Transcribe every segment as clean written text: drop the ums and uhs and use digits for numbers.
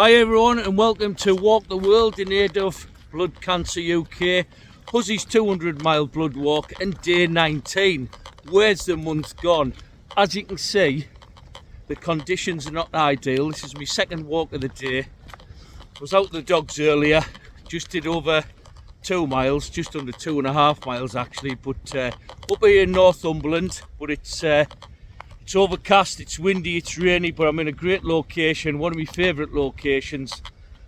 Hi everyone and welcome to Walk the World in aid of Blood Cancer UK, Huzzy's 200 mile blood walk and day 19. Where's the month gone? As you can see, the conditions are not ideal. This is my second walk of the day. I was out with the dogs earlier, just did over 2 miles, just under 2.5 miles actually, but up here in Northumberland, but it's overcast, it's windy, it's rainy, but I'm in a great location, one of my favourite locations.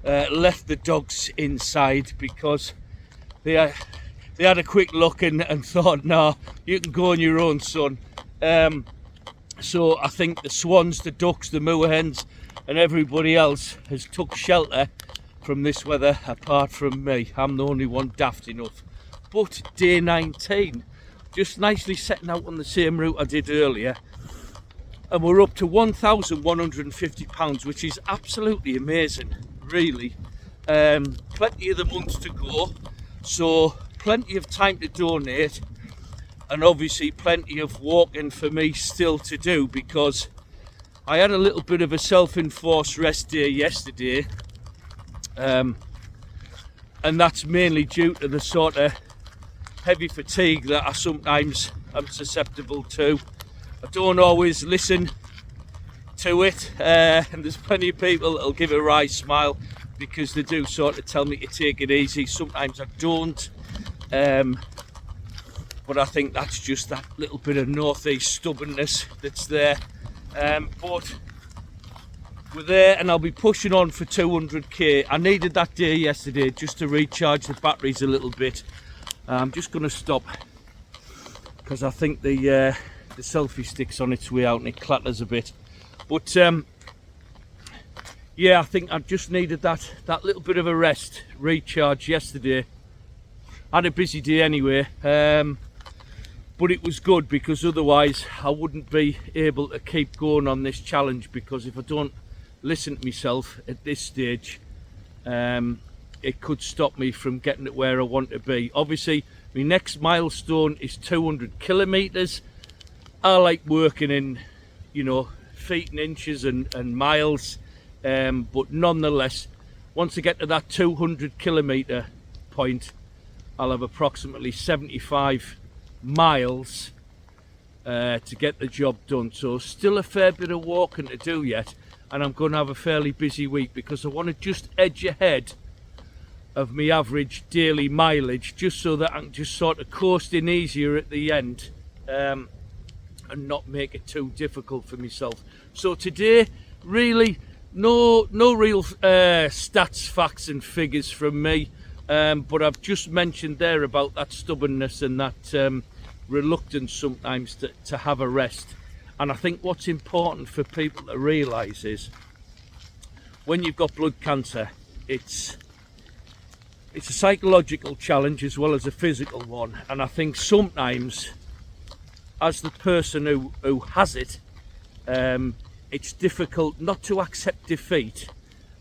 Left the dogs inside because they had a quick look and thought, no, you can go on your own, son. So I think the swans, the ducks, the moorhens and everybody else has took shelter from this weather apart from me. I'm the only one daft enough. But day 19, just nicely setting out on the same route I did earlier. And we're up to £1,150, which is absolutely amazing, really. Plenty of the month to go, so plenty of time to donate, and obviously plenty of walking for me still to do, because I had a little bit of a self-enforced rest day yesterday, and that's mainly due to the sort of heavy fatigue that I sometimes am susceptible to. I don't always listen to it, and there's plenty of people that'll give a wry smile because they do sort of tell me to take it easy. Sometimes I don't, but I think that's just that little bit of northeast stubbornness that's there. But we're there and I'll be pushing on for 200k. I needed that day yesterday just to recharge the batteries a little bit. I'm just going to stop because I think the selfie stick's on its way out and it clatters a bit, but yeah, I think I just needed that little bit of a rest, recharge yesterday. I had a busy day anyway, but it was good because otherwise I wouldn't be able to keep going on this challenge, because if I don't listen to myself at this stage, it could stop me from getting to where I want to be. Obviously my next milestone is 200 kilometers. I like working in, you know, feet and inches and miles, but nonetheless, once I get to that 200 kilometre point, I'll have approximately 75 miles to get the job done. So still a fair bit of walking to do yet, and I'm going to have a fairly busy week because I want to just edge ahead of my average daily mileage, just so that I can just sort of coast in easier at the end. And not make it too difficult for myself. So today, really, no real stats, facts and figures from me, but I've just mentioned there about that stubbornness and that reluctance sometimes to have a rest. And I think what's important for people to realise is, when you've got blood cancer, it's a psychological challenge as well as a physical one. And I think sometimes, as the person who has it, it's difficult not to accept defeat,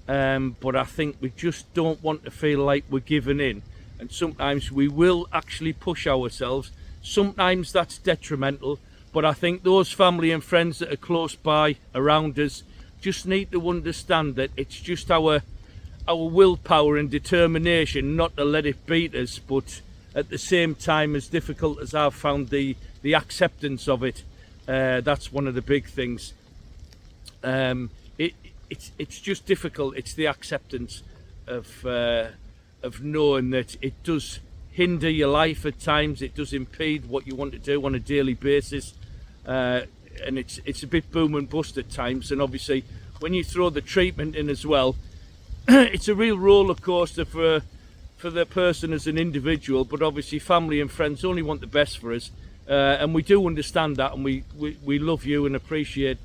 but I think we just don't want to feel like we're giving in, and sometimes we will actually push ourselves. Sometimes that's detrimental, but I think those family and friends that are close by around us just need to understand that it's just our willpower and determination not to let it beat us. But at the same time, as difficult as I've found the acceptance of it, that's one of the big things. It's just difficult. It's the acceptance of knowing that it does hinder your life at times. It does impede what you want to do on a daily basis, and it's a bit boom and bust at times. And obviously, when you throw the treatment in as well, it's a real roller coaster for the person as an individual. But obviously, family and friends only want the best for us. And we do understand that, and we love you and appreciate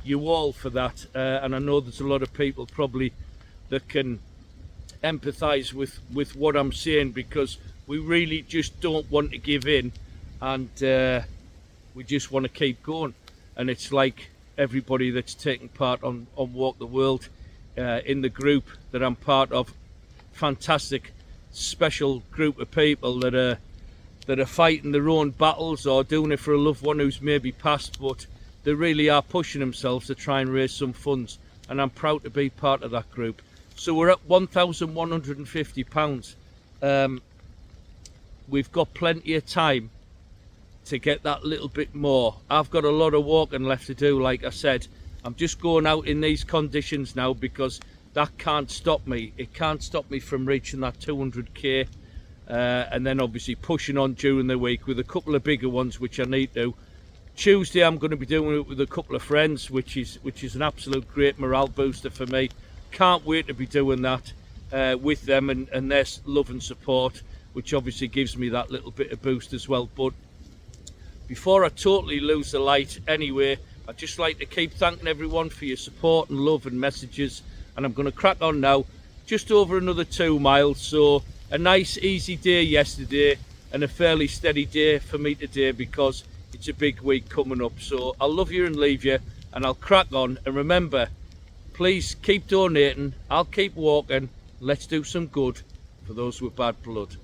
you all for that. And I know there's a lot of people probably that can empathise with what I'm saying, because we really just don't want to give in, and we just want to keep going. And it's like everybody that's taking part on Walk the World in the group that I'm part of. Fantastic, special group of people that are fighting their own battles or doing it for a loved one who's maybe passed, but they really are pushing themselves to try and raise some funds and I'm proud to be part of that group. So we're at £1,150. We've got plenty of time to get that little bit more. I've got a lot of walking left to do. Like I said, I'm just going out in these conditions now because that can't stop me. It can't stop me from reaching that 200k, and then obviously pushing on during the week with a couple of bigger ones which I need to. Tuesday I'm going to be doing it with a couple of friends, which is an absolute great morale booster for me. Can't wait to be doing that with them and their love and support, which obviously gives me that little bit of boost as well. But before I totally lose the light anyway, I'd just like to keep thanking everyone for your support and love and messages, and I'm going to crack on now. Just over another 2 miles, so a nice easy day yesterday and a fairly steady day for me today because it's a big week coming up. So I'll love you and leave you, and I'll crack on. And remember, please keep donating, I'll keep walking, let's do some good for those with bad blood.